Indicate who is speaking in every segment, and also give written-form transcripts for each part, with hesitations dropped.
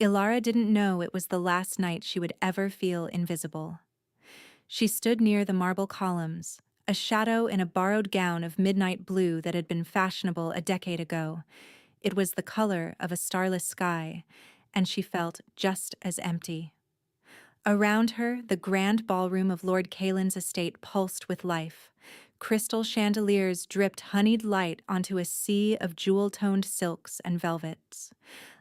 Speaker 1: Ilara didn't know it was the last night she would ever feel invisible. She stood near the marble columns, a shadow in a borrowed gown of midnight blue that had been fashionable a decade ago. It was the color of a starless sky, and she felt just as empty. Around her, the grand ballroom of Lord Kalen's estate pulsed with life. Crystal chandeliers dripped honeyed light onto a sea of jewel-toned silks and velvets.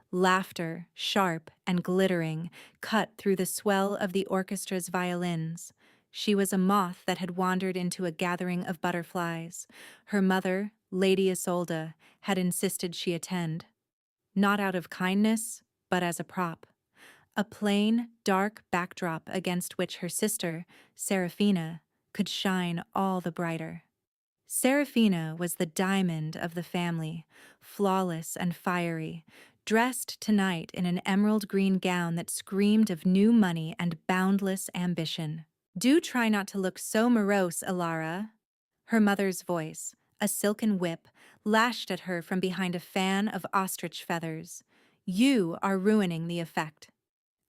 Speaker 1: Laughter, sharp and glittering, cut through the swell of the orchestra's violins. She was a moth that had wandered into a gathering of butterflies. Her mother, Lady Isolde, had insisted she attend. Not out of kindness, but as a prop. A plain, dark backdrop against which her sister, Seraphina, could shine all the brighter. Seraphina was the diamond of the family, flawless and fiery, dressed tonight in an emerald green gown that screamed of new money and boundless ambition. "Do try not to look so morose, Ilara." Her mother's voice, a silken whip, lashed at her from behind a fan of ostrich feathers. "You are ruining the effect."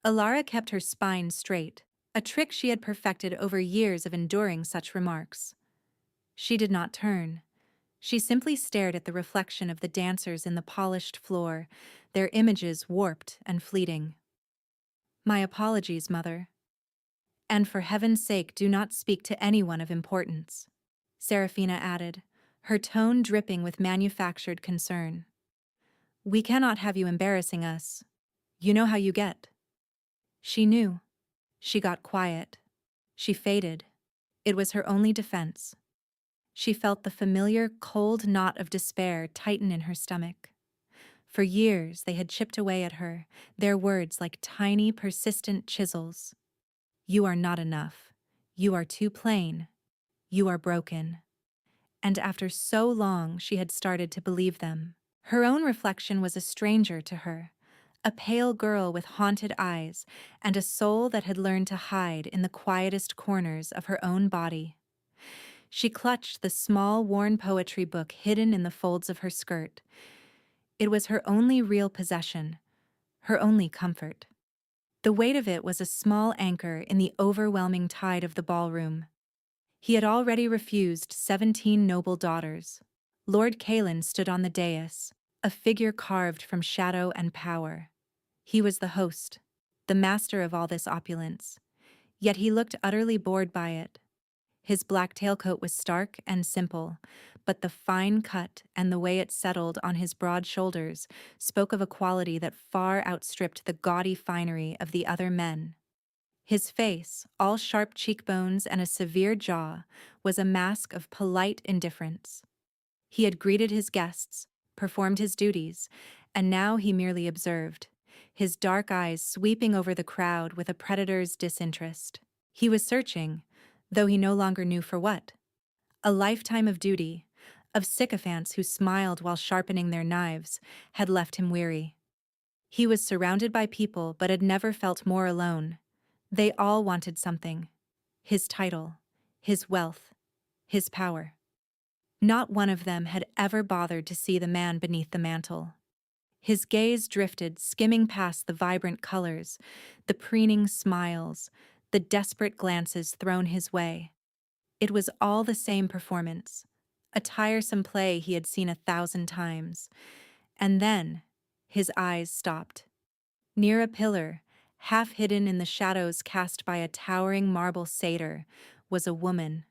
Speaker 1: Ilara kept her spine straight, a trick she had perfected over years of enduring such remarks. She did not turn. She simply stared at the reflection of the dancers in the polished floor, their images warped and fleeting. "My apologies, Mother. And for heaven's sake, do not speak to anyone of importance," Seraphina added, her tone dripping with manufactured concern. "We cannot have you embarrassing us. You know how you get." She knew. She got quiet. She faded. It was her only defense. She felt the familiar, cold knot of despair tighten in her stomach. For years they had chipped away at her, their words like tiny, persistent chisels. "You are not enough. You are too plain. You are broken." And after so long, she had started to believe them. Her own reflection was a stranger to her, a pale girl with haunted eyes and a soul that had learned to hide in the quietest corners of her own body. She clutched the small, worn poetry book hidden in the folds of her skirt. It was her only real possession, her only comfort. The weight of it was a small anchor in the overwhelming tide of the ballroom. He had already refused 17 noble daughters. Lord Kalen stood on the dais, a figure carved from shadow and power. He was the host, the master of all this opulence. Yet he looked utterly bored by it. His black tailcoat was stark and simple, but the fine cut and the way it settled on his broad shoulders spoke of a quality that far outstripped the gaudy finery of the other men. His face, all sharp cheekbones and a severe jaw, was a mask of polite indifference. He had greeted his guests, performed his duties, and now he merely observed, his dark eyes sweeping over the crowd with a predator's disinterest. He was searching, though he no longer knew for what. A lifetime of duty, of sycophants who smiled while sharpening their knives, had left him weary. He was surrounded by people but had never felt more alone. They all wanted something. His title, his wealth, his power. Not one of them had ever bothered to see the man beneath the mantle. His gaze drifted, skimming past the vibrant colors, the preening smiles, the desperate glances thrown his way. It was all the same performance, a tiresome play he had seen 1,000 times. And then, his eyes stopped. Near a pillar, half hidden in the shadows cast by a towering marble satyr, was a woman.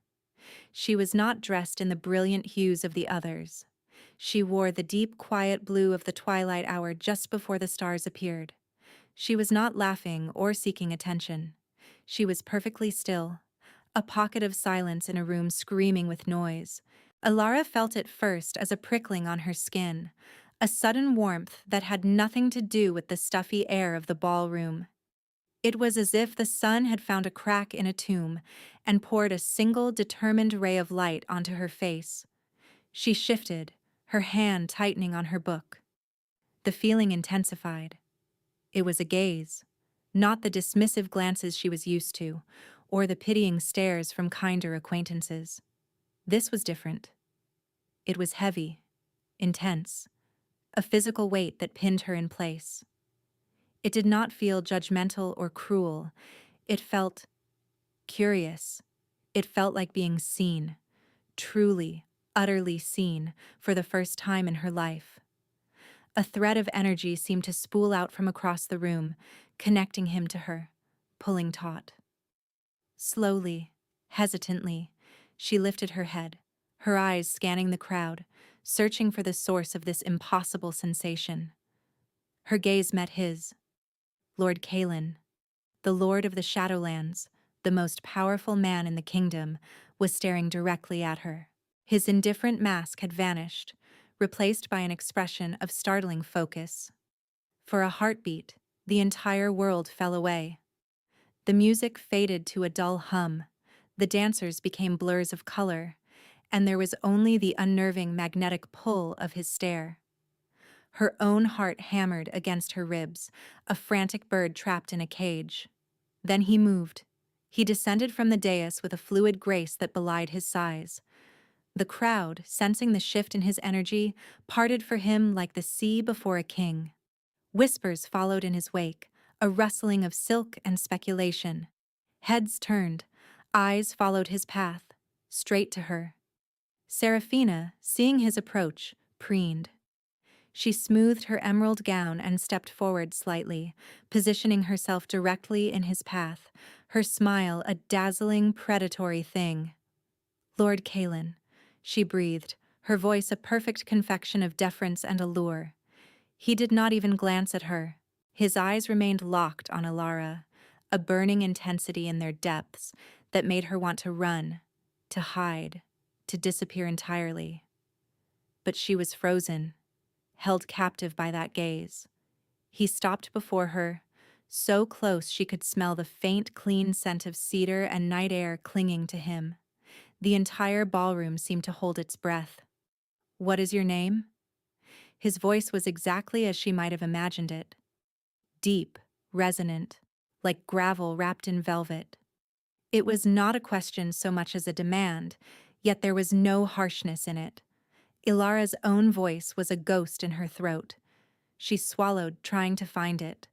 Speaker 1: She was not dressed in the brilliant hues of the others. She wore the deep, quiet blue of the twilight hour just before the stars appeared. She was not laughing or seeking attention. She was perfectly still, a pocket of silence in a room screaming with noise. Ilara felt it first as a prickling on her skin, a sudden warmth that had nothing to do with the stuffy air of the ballroom. It was as if the sun had found a crack in a tomb and poured a single determined ray of light onto her face. She shifted, her hand tightening on her book. The feeling intensified. It was a gaze, not the dismissive glances she was used to, or the pitying stares from kinder acquaintances. This was different. It was heavy, intense, a physical weight that pinned her in place. It did not feel judgmental or cruel. It felt curious. It felt like being seen, truly, utterly seen, for the first time in her life. A thread of energy seemed to spool out from across the room, connecting him to her, pulling taut. Slowly, hesitantly, she lifted her head, her eyes scanning the crowd, searching for the source of this impossible sensation. Her gaze met his. Lord Kalen, the Lord of the Shadowlands, the most powerful man in the kingdom, was staring directly at her. His indifferent mask had vanished, replaced by an expression of startling focus. For a heartbeat, the entire world fell away. The music faded to a dull hum, the dancers became blurs of color, and there was only the unnerving magnetic pull of his stare. Her own heart hammered against her ribs, a frantic bird trapped in a cage. Then he moved. He descended from the dais with a fluid grace that belied his size. The crowd, sensing the shift in his energy, parted for him like the sea before a king. Whispers followed in his wake, a rustling of silk and speculation. Heads turned, eyes followed his path, straight to her. Seraphina, seeing his approach, preened. She smoothed her emerald gown and stepped forward slightly, positioning herself directly in his path, her smile a dazzling, predatory thing. Lord Kalen, she breathed, her voice a perfect confection of deference and allure. He did not even glance at her. His eyes remained locked on Ilara, a burning intensity in their depths that made her want to run, to hide, to disappear entirely. But she was frozen, held captive by that gaze. He stopped before her, so close she could smell the faint, clean scent of cedar and night air clinging to him. The entire ballroom seemed to hold its breath. "What is your name?" His voice was exactly as she might have imagined it. Deep, resonant, like gravel wrapped in velvet. It was not a question so much as a demand, yet there was no harshness in it. Ilara's own voice was a ghost in her throat. She swallowed, trying to find it.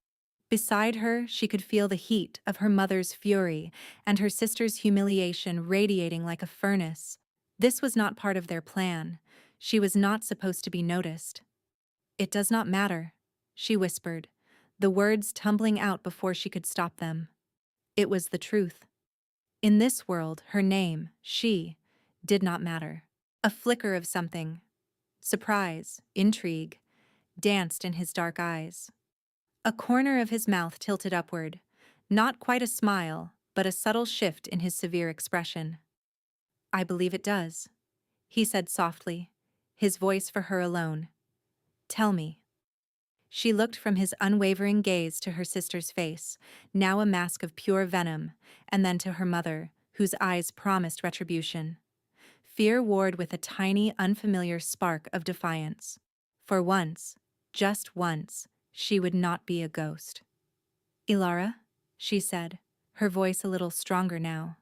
Speaker 1: Beside her, she could feel the heat of her mother's fury and her sister's humiliation radiating like a furnace. This was not part of their plan. She was not supposed to be noticed. "It does not matter," she whispered, the words tumbling out before she could stop them. It was the truth. In this world, her name, she, did not matter. A flicker of something, surprise, intrigue, danced in his dark eyes. A corner of his mouth tilted upward, not quite a smile, but a subtle shift in his severe expression. "I believe it does," he said softly, his voice for her alone. "Tell me." She looked from his unwavering gaze to her sister's face, now a mask of pure venom, and then to her mother, whose eyes promised retribution. Fear warred with a tiny, unfamiliar spark of defiance. For once, just once, she would not be a ghost. "Ilara," she said, her voice a little stronger now.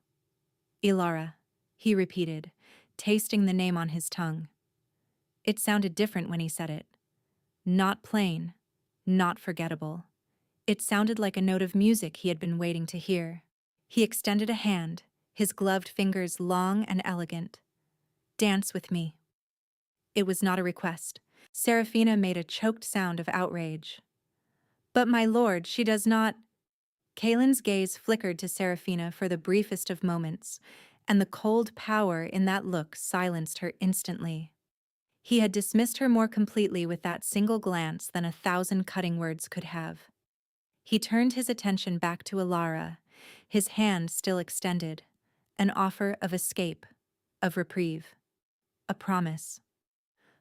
Speaker 1: "Ilara," he repeated, tasting the name on his tongue. It sounded different when he said it. Not plain, not forgettable. It sounded like a note of music he had been waiting to hear. He extended a hand, his gloved fingers long and elegant. "Dance with me." It was not a request. Seraphina made a choked sound of outrage. "But my lord, she does not—" Kalen's gaze flickered to Seraphina for the briefest of moments, and the cold power in that look silenced her instantly. He had dismissed her more completely with that single glance than 1,000 cutting words could have. He turned his attention back to Ilara, his hand still extended, an offer of escape, of reprieve, a promise.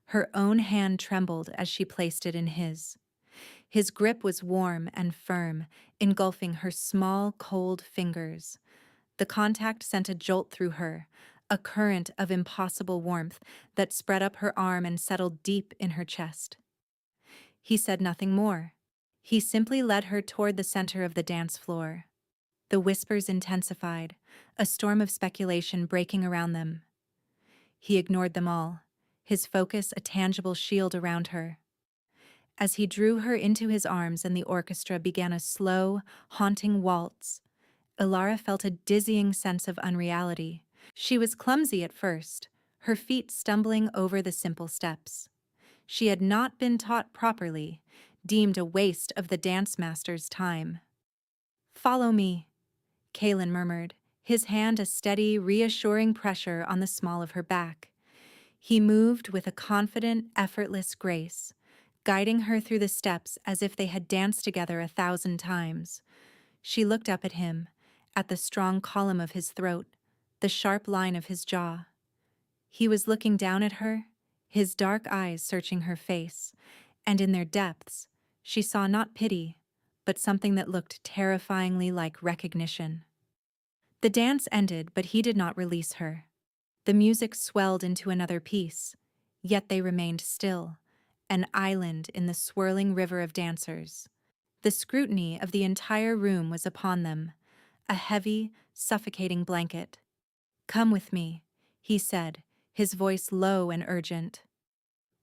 Speaker 1: Her own hand trembled as she placed it in his. His grip was warm and firm, engulfing her small, cold fingers. The contact sent a jolt through her, a current of impossible warmth that spread up her arm and settled deep in her chest. He said nothing more. He simply led her toward the center of the dance floor. The whispers intensified, a storm of speculation breaking around them. He ignored them all, his focus a tangible shield around her. As he drew her into his arms and the orchestra began a slow, haunting waltz, Ilara felt a dizzying sense of unreality. She was clumsy at first, her feet stumbling over the simple steps. She had not been taught properly, deemed a waste of the dance master's time. "Follow me," Kalen murmured, his hand a steady, reassuring pressure on the small of her back. He moved with a confident, effortless grace, guiding her through the steps as if they had danced together 1,000 times. She looked up at him, at the strong column of his throat, the sharp line of his jaw. He was looking down at her, his dark eyes searching her face, and in their depths, she saw not pity, but something that looked terrifyingly like recognition. The dance ended, but he did not release her. The music swelled into another piece, yet they remained still, an island in the swirling river of dancers. The scrutiny of the entire room was upon them, a heavy, suffocating blanket. "Come with me," he said, his voice low and urgent.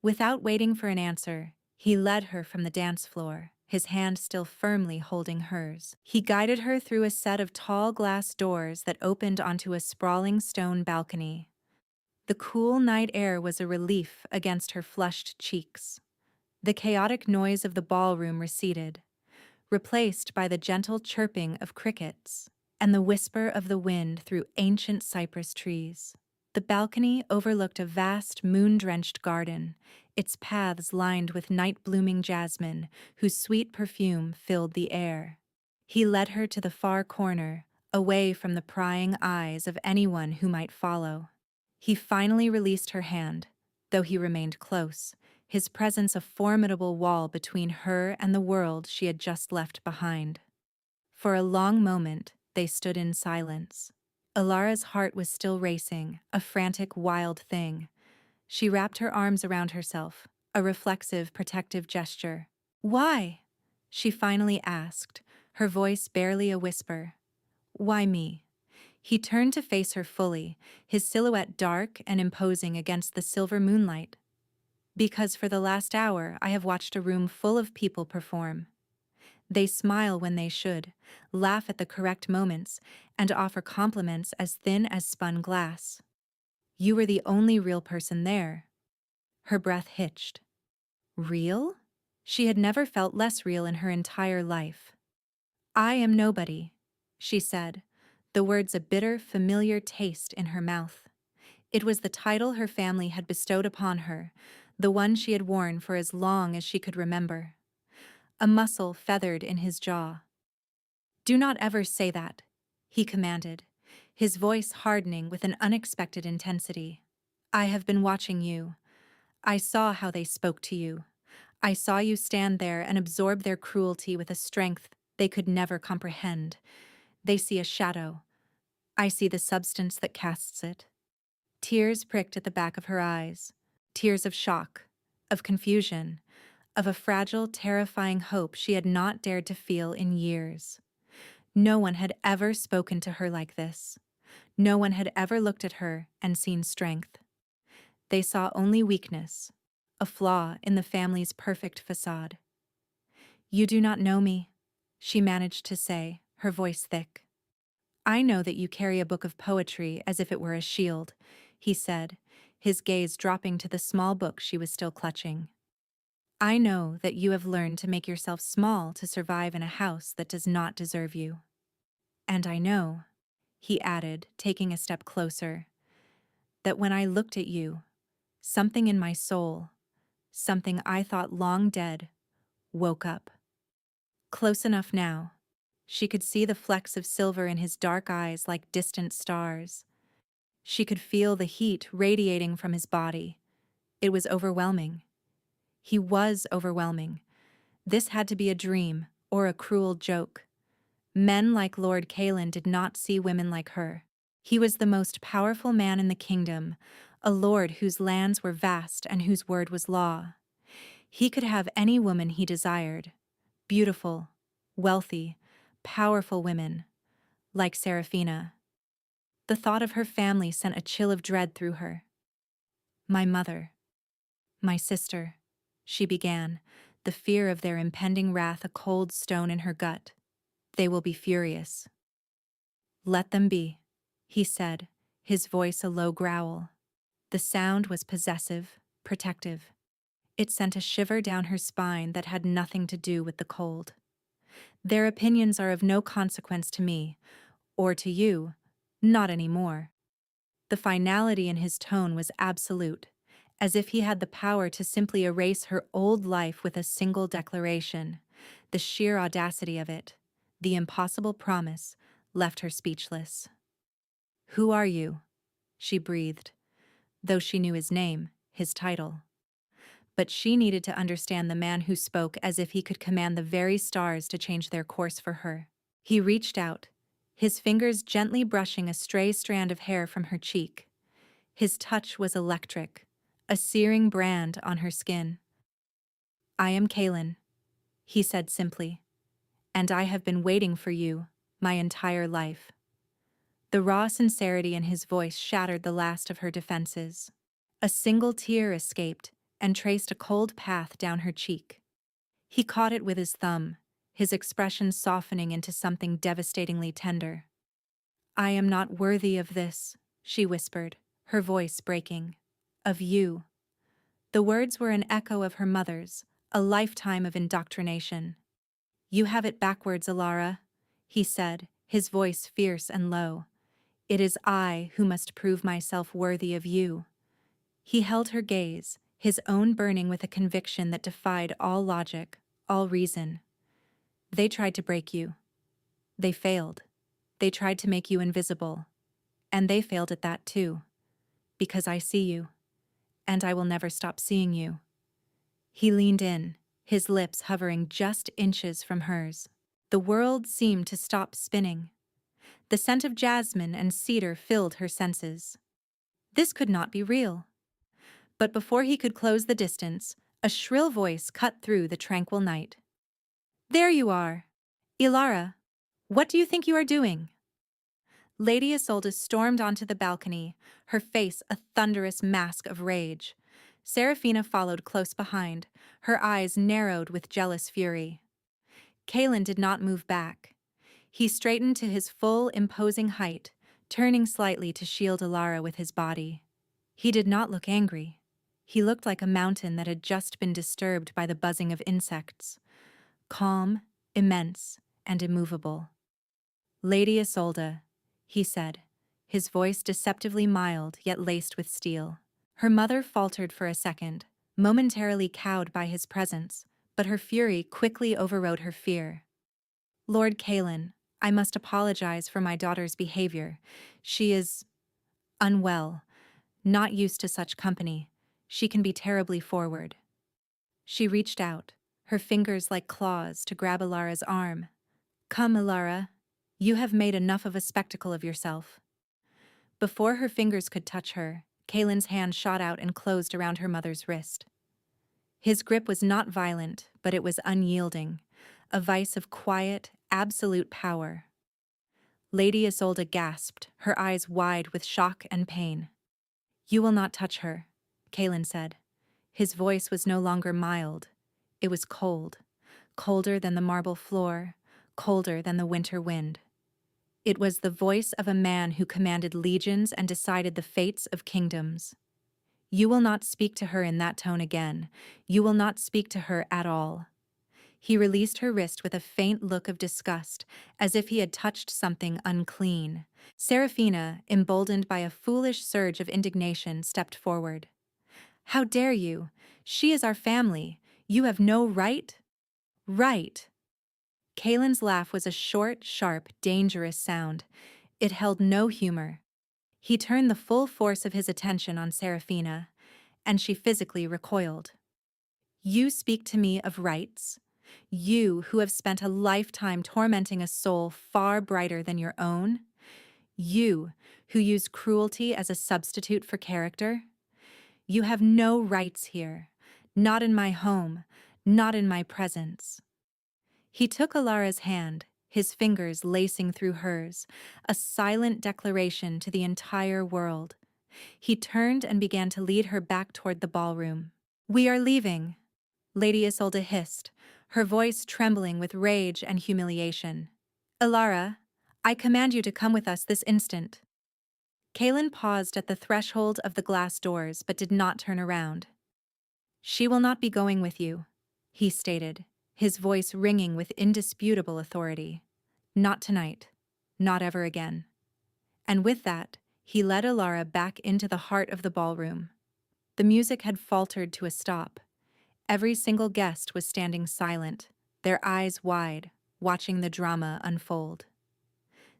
Speaker 1: Without waiting for an answer, he led her from the dance floor, his hand still firmly holding hers. He guided her through a set of tall glass doors that opened onto a sprawling stone balcony. The cool night air was a relief against her flushed cheeks. The chaotic noise of the ballroom receded, replaced by the gentle chirping of crickets and the whisper of the wind through ancient cypress trees. The balcony overlooked a vast moon-drenched garden, its paths lined with night-blooming jasmine, whose sweet perfume filled the air. He led her to the far corner, away from the prying eyes of anyone who might follow. He finally released her hand, though he remained close, his presence a formidable wall between her and the world she had just left behind. For a long moment, they stood in silence. Ilara's heart was still racing, a frantic, wild thing. She wrapped her arms around herself, a reflexive, protective gesture. "Why?" she finally asked, her voice barely a whisper. "Why me?" He turned to face her fully, his silhouette dark and imposing against the silver moonlight. "Because for the last hour I have watched a room full of people perform. They smile when they should, laugh at the correct moments, and offer compliments as thin as spun glass. You were the only real person there." Her breath hitched. Real? She had never felt less real in her entire life. "I am nobody," she said, the words a bitter, familiar taste in her mouth. It was the title her family had bestowed upon her, the one she had worn for as long as she could remember. A muscle feathered in his jaw. "Do not ever say that," he commanded, his voice hardening with an unexpected intensity. "I have been watching you. I saw how they spoke to you. I saw you stand there and absorb their cruelty with a strength they could never comprehend. They see a shadow. I see the substance that casts it." Tears pricked at the back of her eyes, tears of shock, of confusion, of a fragile, terrifying hope she had not dared to feel in years. No one had ever spoken to her like this. No one had ever looked at her and seen strength. They saw only weakness, a flaw in the family's perfect facade. "You do not know me," she managed to say, her voice thick. "I know that you carry a book of poetry as if it were a shield," he said, his gaze dropping to the small book she was still clutching. "I know that you have learned to make yourself small to survive in a house that does not deserve you. And I know," he added, taking a step closer, "that when I looked at you, something in my soul, something I thought long dead, woke up." Close enough now. She could see the flecks of silver in his dark eyes like distant stars. She could feel the heat radiating from his body. It was overwhelming. He was overwhelming. This had to be a dream or a cruel joke. Men like Lord Kalen did not see women like her. He was the most powerful man in the kingdom, a lord whose lands were vast and whose word was law. He could have any woman he desired. Beautiful, wealthy, powerful women, like Seraphina. The thought of her family sent a chill of dread through her. "My mother, my sister," she began, the fear of their impending wrath a cold stone in her gut. They will be furious. Let them be, he said, his voice a low growl. The sound was possessive, protective. It sent a shiver down her spine that had nothing to do with the cold. Their opinions are of no consequence to me, or to you, not anymore. The finality in his tone was absolute, as if he had the power to simply erase her old life with a single declaration. The sheer audacity of it, the impossible promise, left her speechless. "Who are you?" she breathed, though she knew his name, his title. But she needed to understand the man who spoke as if he could command the very stars to change their course for her. He reached out, his fingers gently brushing a stray strand of hair from her cheek. His touch was electric, a searing brand on her skin. "I am Kaelin," he said simply, "and I have been waiting for you my entire life." The raw sincerity in his voice shattered the last of her defenses. A single tear escaped and traced a cold path down her cheek. He caught it with his thumb, his expression softening into something devastatingly tender. "I am not worthy of this," she whispered, her voice breaking. "Of you." The words were an echo of her mother's, a lifetime of indoctrination. "You have it backwards, Alara," he said, his voice fierce and low. "It is I who must prove myself worthy of you." He held her gaze, his own burning with a conviction that defied all logic, all reason. "They tried to break you. They failed. They tried to make you invisible. And they failed at that too. Because I see you. And I will never stop seeing you." He leaned in, his lips hovering just inches from hers. The world seemed to stop spinning. The scent of jasmine and cedar filled her senses. This could not be real. But before he could close the distance, a shrill voice cut through the tranquil night. "There you are! Ilara, what do you think you are doing?" Lady Isolde stormed onto the balcony, her face a thunderous mask of rage. Seraphina followed close behind, her eyes narrowed with jealous fury. Kaelin did not move back. He straightened to his full, imposing height, turning slightly to shield Ilara with his body. He did not look angry. He looked like a mountain that had just been disturbed by the buzzing of insects. Calm, immense, and immovable. "Lady Isolde," he said, his voice deceptively mild yet laced with steel. Her mother faltered for a second, momentarily cowed by his presence, but her fury quickly overrode her fear. "Lord Kaelin, I must apologize for my daughter's behavior. She is unwell, not used to such company. She can be terribly forward." She reached out, her fingers like claws to grab Ilara's arm. "Come, Ilara. You have made enough of a spectacle of yourself." Before her fingers could touch her, Kaelin's hand shot out and closed around her mother's wrist. His grip was not violent, but it was unyielding, a vice of quiet, absolute power. Lady Isolde gasped, her eyes wide with shock and pain. "You will not touch her," Kaelin said. His voice was no longer mild. It was cold, colder than the marble floor, colder than the winter wind. It was the voice of a man who commanded legions and decided the fates of kingdoms. "You will not speak to her in that tone again. You will not speak to her at all." He released her wrist with a faint look of disgust, as if he had touched something unclean. Seraphina, emboldened by a foolish surge of indignation, stepped forward. "How dare you? She is our family. You have no right?" "Right." Kaelin's laugh was a short, sharp, dangerous sound. It held no humor. He turned the full force of his attention on Seraphina, and she physically recoiled. "You speak to me of rights? You who have spent a lifetime tormenting a soul far brighter than your own? You who use cruelty as a substitute for character? You have no rights here, not in my home, not in my presence." He took Ilara's hand, his fingers lacing through hers, a silent declaration to the entire world. He turned and began to lead her back toward the ballroom. "We are leaving." Lady Isolde hissed, her voice trembling with rage and humiliation. Alara, I command you to come with us this instant. Kaelin paused at the threshold of the glass doors but did not turn around. She will not be going with you, he stated, his voice ringing with indisputable authority. Not tonight. Not ever again. And with that, he led Alara back into the heart of the ballroom. The music had faltered to a stop. Every single guest was standing silent, their eyes wide, watching the drama unfold.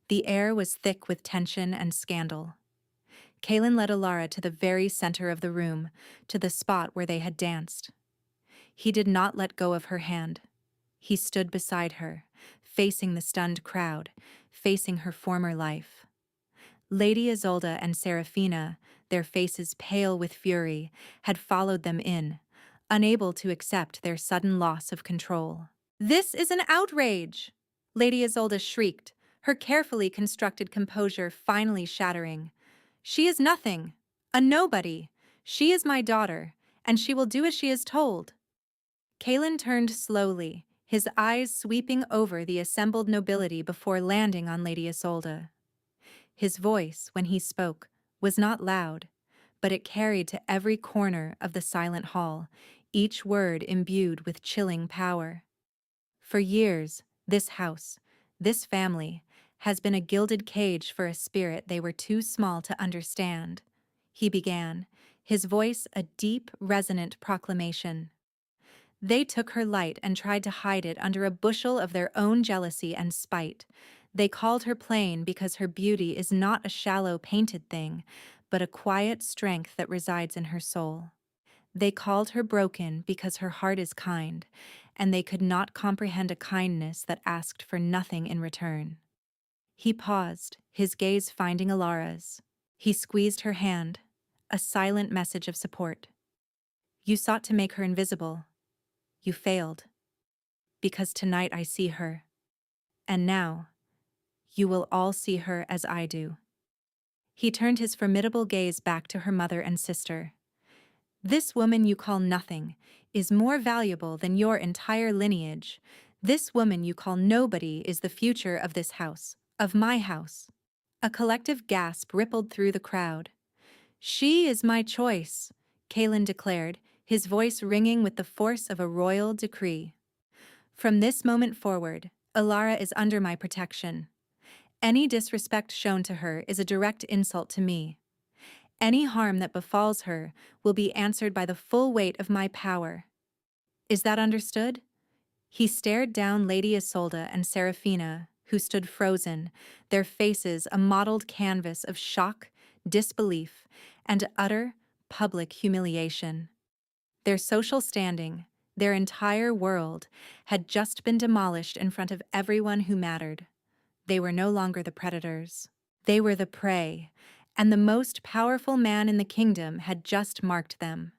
Speaker 1: The air was thick with tension and scandal. Kaelin led Alara to the very center of the room, to the spot where they had danced. He did not let go of her hand. He stood beside her, facing the stunned crowd, facing her former life. Lady Isolde and Seraphina, their faces pale with fury, had followed them in, unable to accept their sudden loss of control. "This is an outrage!" Lady Isolde shrieked, her carefully constructed composure finally shattering. "She is nothing, a nobody. She is my daughter, and she will do as she is told." Kaelin turned slowly, his eyes sweeping over the assembled nobility before landing on Lady Isolde. His voice, when he spoke, was not loud, but it carried to every corner of the silent hall, each word imbued with chilling power. For years, this house, this family, has been a gilded cage for a spirit they were too small to understand, he began, his voice a deep, resonant proclamation. They took her light and tried to hide it under a bushel of their own jealousy and spite. They called her plain because her beauty is not a shallow, painted thing, but a quiet strength that resides in her soul. They called her broken because her heart is kind, and they could not comprehend a kindness that asked for nothing in return. He paused, his gaze finding Alara's. He squeezed her hand, a silent message of support. "You sought to make her invisible. You failed. Because tonight I see her. And now, you will all see her as I do." He turned his formidable gaze back to her mother and sister. "This woman you call nothing is more valuable than your entire lineage. This woman you call nobody is the future of this house, of my house." A collective gasp rippled through the crowd. "She is my choice," Kaelin declared, his voice ringing with the force of a royal decree. "From this moment forward, Alara is under my protection. Any disrespect shown to her is a direct insult to me. Any harm that befalls her will be answered by the full weight of my power. Is that understood?" He stared down Lady Isolde and Seraphina, who stood frozen, their faces a mottled canvas of shock, disbelief, and utter, public humiliation. Their social standing, their entire world, had just been demolished in front of everyone who mattered. They were no longer the predators. They were the prey, and the most powerful man in the kingdom had just marked them.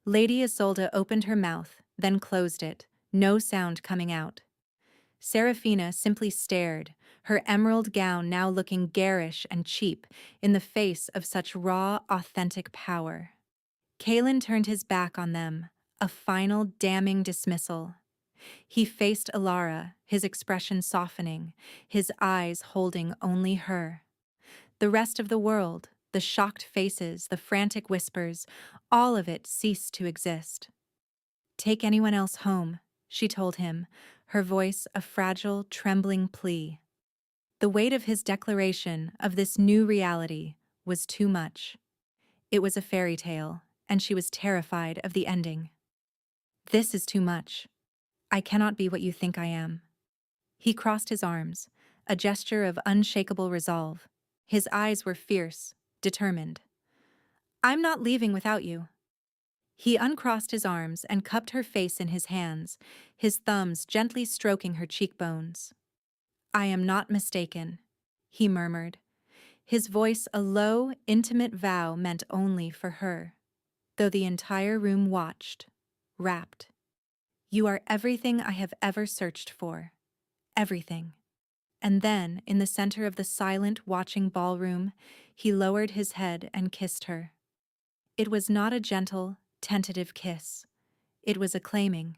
Speaker 1: Lady Isolde opened her mouth, then closed it, no sound coming out. Seraphina simply stared, her emerald gown now looking garish and cheap in the face of such raw, authentic power. Kaelin turned his back on them, a final damning dismissal. He faced Alara, his expression softening, his eyes holding only her. The rest of the world, the shocked faces, the frantic whispers, all of it ceased to exist. "Take anyone else home," she told him, her voice a fragile, trembling plea. The weight of his declaration of this new reality was too much. It was a fairy tale, and she was terrified of the ending. "This is too much. I cannot be what you think I am." He crossed his arms, a gesture of unshakable resolve. His eyes were fierce, determined. "I'm not leaving without you." He uncrossed his arms and cupped her face in his hands, his thumbs gently stroking her cheekbones. "I am not mistaken," he murmured, his voice a low, intimate vow meant only for her, though the entire room watched, rapt. "You are everything I have ever searched for. Everything." And then, in the center of the silent, watching ballroom, he lowered his head and kissed her. It was not a gentle, tentative kiss. It was acclaiming.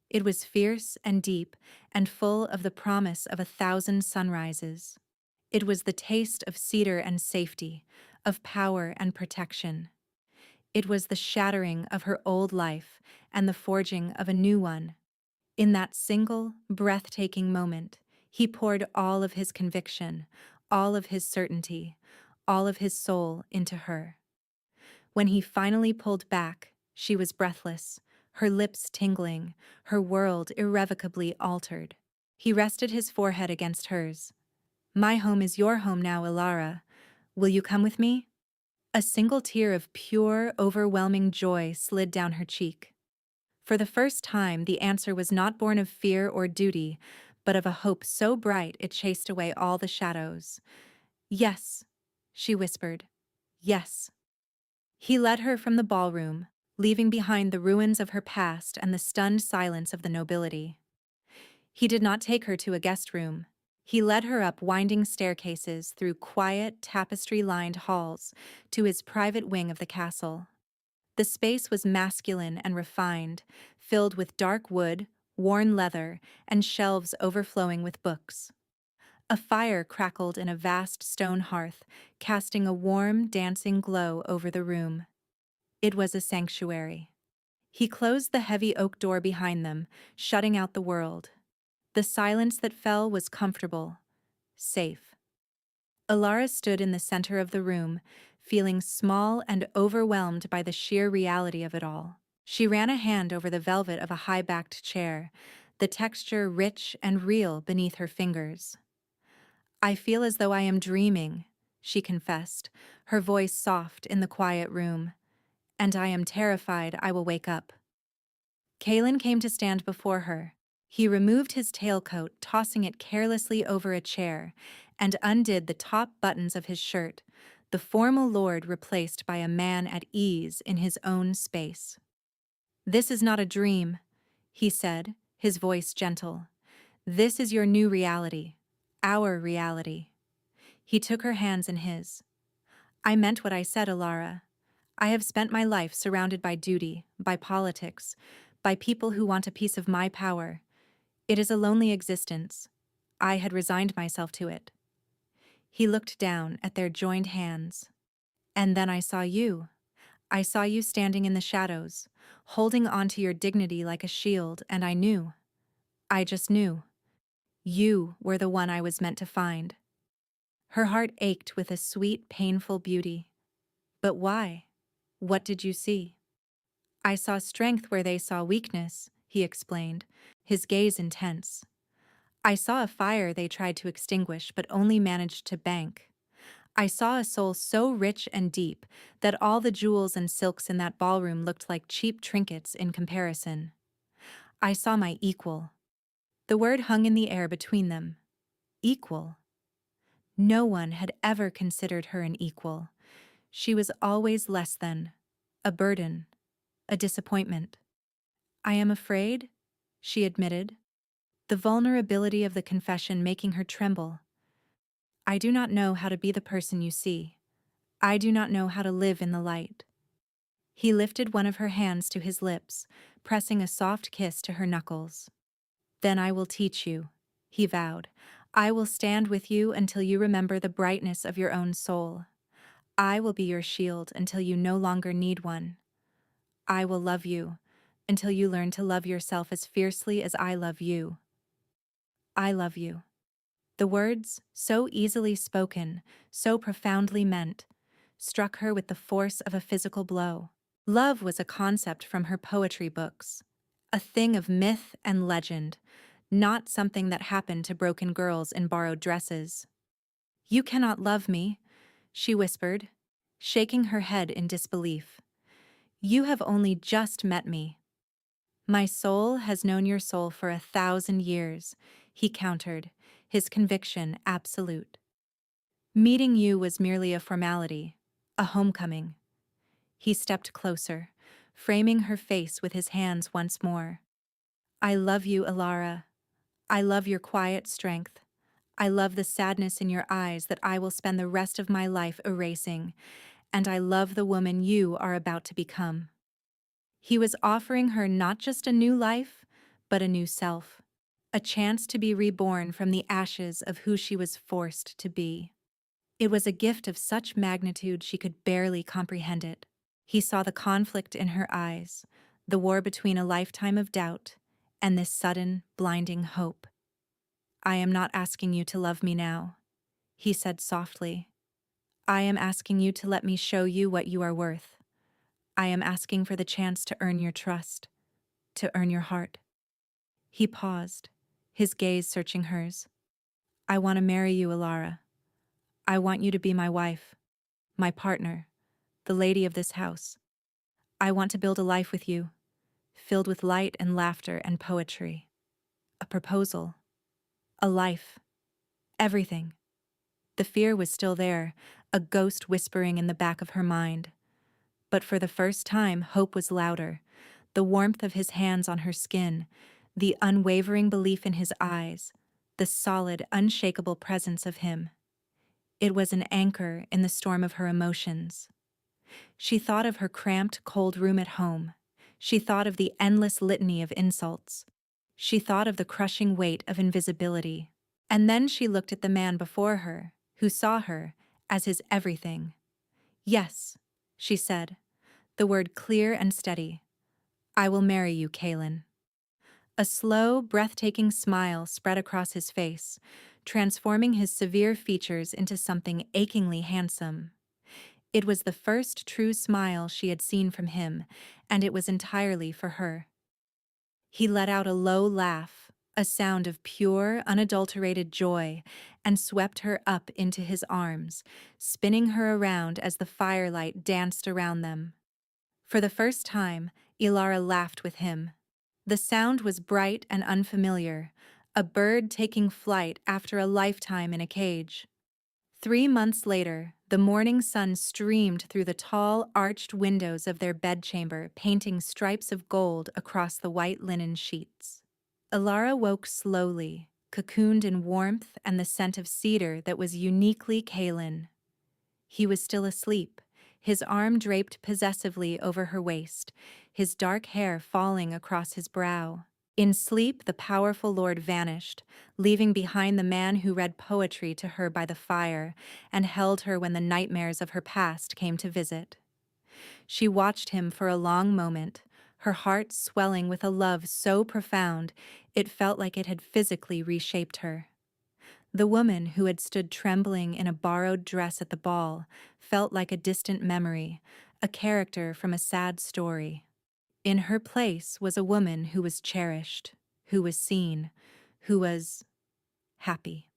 Speaker 1: It was fierce and deep and full of the promise of 1,000 sunrises. It was the taste of cedar and safety, of power and protection. It was the shattering of her old life and the forging of a new one. In that single, breathtaking moment, he poured all of his conviction, all of his certainty, all of his soul into her. When he finally pulled back, she was breathless, her lips tingling, her world irrevocably altered. He rested his forehead against hers. "My home is your home now, Ilara. Will you come with me?" A single tear of pure, overwhelming joy slid down her cheek. For the first time, the answer was not born of fear or duty, but of a hope so bright it chased away all the shadows. "Yes," she whispered. "Yes." He led her from the ballroom, leaving behind the ruins of her past and the stunned silence of the nobility. He did not take her to a guest room. He led her up winding staircases through quiet, tapestry-lined halls to his private wing of the castle. The space was masculine and refined, filled with dark wood, worn leather, and shelves overflowing with books. A fire crackled in a vast stone hearth, casting a warm, dancing glow over the room. It was a sanctuary. He closed the heavy oak door behind them, shutting out the world. The silence that fell was comfortable, safe. Ilara stood in the center of the room, feeling small and overwhelmed by the sheer reality of it all. She ran a hand over the velvet of a high-backed chair, the texture rich and real beneath her fingers. "I feel as though I am dreaming," she confessed, her voice soft in the quiet room. "And I am terrified I will wake up." Kalen came to stand before her. He removed his tailcoat, tossing it carelessly over a chair, and undid the top buttons of his shirt, the formal lord replaced by a man at ease in his own space. "This is not a dream," he said, his voice gentle. "This is your new reality, our reality." He took her hands in his. "I meant what I said, Ilara. I have spent my life surrounded by duty, by politics, by people who want a piece of my power. It is a lonely existence. I had resigned myself to it." He looked down at their joined hands. "And then I saw you. I saw you standing in the shadows, holding on to your dignity like a shield, and I knew. I just knew. You were the one I was meant to find." Her heart ached with a sweet, painful beauty. "But why? What did you see?" "I saw strength where they saw weakness," he explained, his gaze intense. "I saw a fire they tried to extinguish but only managed to bank. I saw a soul so rich and deep that all the jewels and silks in that ballroom looked like cheap trinkets in comparison. I saw my equal." The word hung in the air between them. Equal. No one had ever considered her an equal. She was always less than, a burden, a disappointment. "I am afraid," she admitted, the vulnerability of the confession making her tremble. "I do not know how to be the person you see. I do not know how to live in the light." He lifted one of her hands to his lips, pressing a soft kiss to her knuckles. "Then I will teach you," he vowed. "I will stand with you until you remember the brightness of your own soul. I will be your shield until you no longer need one. I will love you until you learn to love yourself as fiercely as I love you. I love you." The words, so easily spoken, so profoundly meant, struck her with the force of a physical blow. Love was a concept from her poetry books, a thing of myth and legend, not something that happened to broken girls in borrowed dresses. "You cannot love me," she whispered, shaking her head in disbelief. "You have only just met me." "My soul has known your soul for 1,000 years," he countered, his conviction absolute. "Meeting you was merely a formality, a homecoming." He stepped closer, framing her face with his hands once more. "I love you, Ilara. I love your quiet strength. I love the sadness in your eyes that I will spend the rest of my life erasing, and I love the woman you are about to become." He was offering her not just a new life, but a new self. A chance to be reborn from the ashes of who she was forced to be. It was a gift of such magnitude she could barely comprehend it. He saw the conflict in her eyes, the war between a lifetime of doubt and this sudden, blinding hope. "I am not asking you to love me now," he said softly. "I am asking you to let me show you what you are worth. I am asking for the chance to earn your trust, to earn your heart." He paused, his gaze searching hers. "I want to marry you, Alara. I want you to be my wife, my partner, the lady of this house. I want to build a life with you, filled with light and laughter and poetry. A proposal, a life, everything." The fear was still there, a ghost whispering in the back of her mind. But for the first time, hope was louder. The warmth of his hands on her skin, the unwavering belief in his eyes, the solid, unshakable presence of him. It was an anchor in the storm of her emotions. She thought of her cramped, cold room at home. She thought of the endless litany of insults. She thought of the crushing weight of invisibility. And then she looked at the man before her, who saw her as his everything. "Yes," she said, the word clear and steady. "I will marry you, Kaelin." A slow, breathtaking smile spread across his face, transforming his severe features into something achingly handsome. It was the first true smile she had seen from him, and it was entirely for her. He let out a low laugh, a sound of pure, unadulterated joy, and swept her up into his arms, spinning her around as the firelight danced around them. For the first time, Ilara laughed with him. The sound was bright and unfamiliar, a bird taking flight after a lifetime in a cage. 3 months later, the morning sun streamed through the tall, arched windows of their bedchamber, painting stripes of gold across the white linen sheets. Ilara woke slowly, cocooned in warmth and the scent of cedar that was uniquely Kaelin. He was still asleep, his arm draped possessively over her waist, his dark hair falling across his brow. In sleep, the powerful lord vanished, leaving behind the man who read poetry to her by the fire and held her when the nightmares of her past came to visit. She watched him for a long moment, her heart swelling with a love so profound it felt like it had physically reshaped her. The woman who had stood trembling in a borrowed dress at the ball felt like a distant memory, a character from a sad story. In her place was a woman who was cherished, who was seen, who was happy.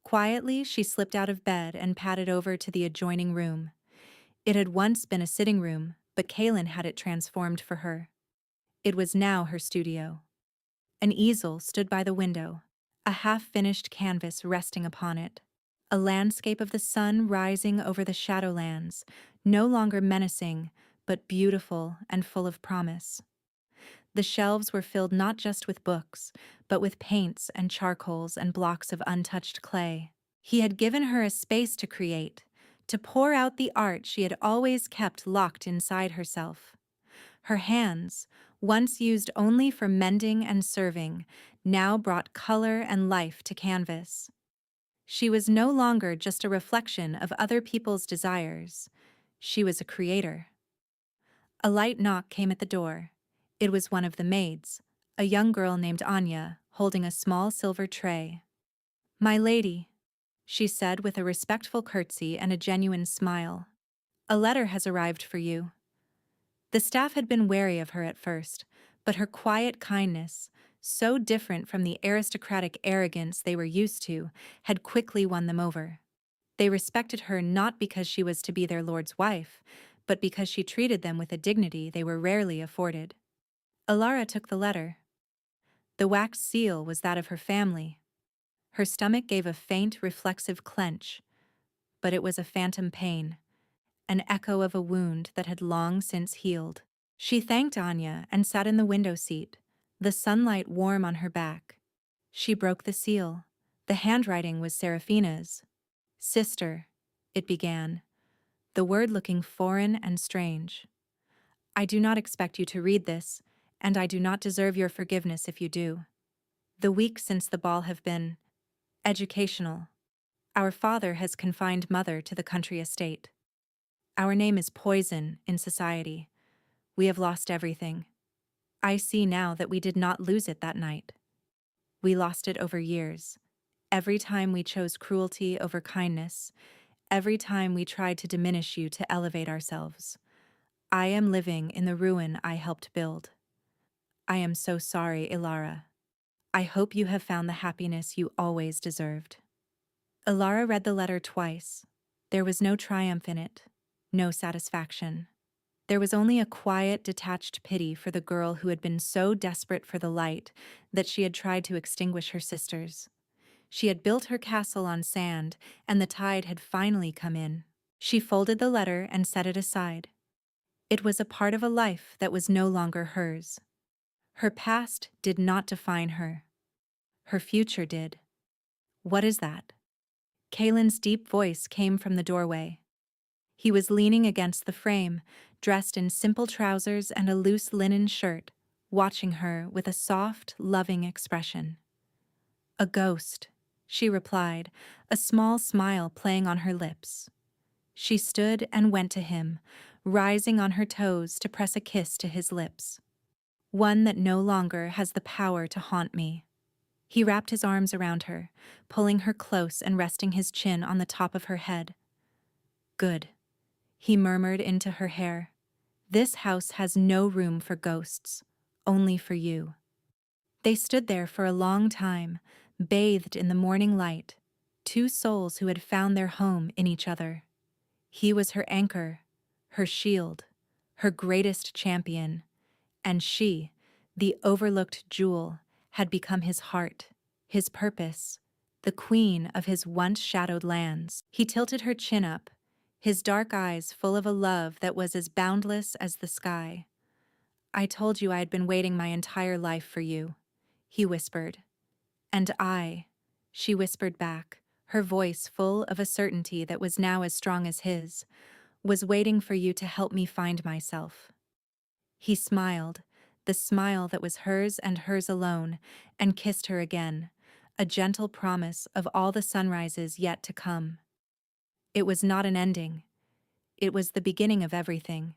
Speaker 1: Quietly, she slipped out of bed and padded over to the adjoining room. It had once been a sitting room, but Kaelin had it transformed for her. It was now her studio. An easel stood by the window, a half-finished canvas resting upon it. A landscape of the sun rising over the shadowlands, no longer menacing, but beautiful and full of promise. The shelves were filled not just with books, but with paints and charcoals and blocks of untouched clay. He had given her a space to create, to pour out the art she had always kept locked inside herself. Her hands, once used only for mending and serving, now brought color and life to canvas. She was no longer just a reflection of other people's desires. She was a creator. A light knock came at the door. It was one of the maids, a young girl named Anya, holding a small silver tray. "My lady," she said with a respectful curtsy and a genuine smile. "A letter has arrived for you." The staff had been wary of her at first, but her quiet kindness, so different from the aristocratic arrogance they were used to, had quickly won them over. They respected her not because she was to be their lord's wife, but because she treated them with a dignity they were rarely afforded. Alara took the letter. The wax seal was that of her family. Her stomach gave a faint, reflexive clench, but it was a phantom pain, an echo of a wound that had long since healed. She thanked Anya and sat in the window seat, the sunlight warm on her back. She broke the seal. The handwriting was Seraphina's. "Sister," it began, the word looking foreign and strange. I do not expect you to read this, and I do not deserve your forgiveness if you do. The weeks since the ball have been educational. Our father has confined mother to the country estate. Our name is poison in society. We have lost everything. I see now that we did not lose it that night. We lost it over years. Every time we chose cruelty over kindness, every time we tried to diminish you to elevate ourselves. I am living in the ruin I helped build. I am so sorry, Ilara. I hope you have found the happiness you always deserved. Ilara read the letter twice. There was no triumph in it, no satisfaction. There was only a quiet, detached pity for the girl who had been so desperate for the light that she had tried to extinguish her sisters. She had built her castle on sand, and the tide had finally come in. She folded the letter and set it aside. It was a part of a life that was no longer hers. Her past did not define her. Her future did. What is that? Kalen's deep voice came from the doorway. He was leaning against the frame, dressed in simple trousers and a loose linen shirt, watching her with a soft, loving expression. A ghost, she replied, a small smile playing on her lips. She stood and went to him, rising on her toes to press a kiss to his lips. One that no longer has the power to haunt me. He wrapped his arms around her, pulling her close and resting his chin on the top of her head. Good, he murmured into her hair. This house has no room for ghosts, only for you. They stood there for a long time, bathed in the morning light, two souls who had found their home in each other. He was her anchor, her shield, her greatest champion, and she, the overlooked jewel, had become his heart, his purpose, the queen of his once shadowed lands. He tilted her chin up, his dark eyes full of a love that was as boundless as the sky. I told you I had been waiting my entire life for you, he whispered. And I, she whispered back, her voice full of a certainty that was now as strong as his, was waiting for you to help me find myself. He smiled, the smile that was hers and hers alone, and kissed her again, a gentle promise of all the sunrises yet to come. It was not an ending. It was the beginning of everything.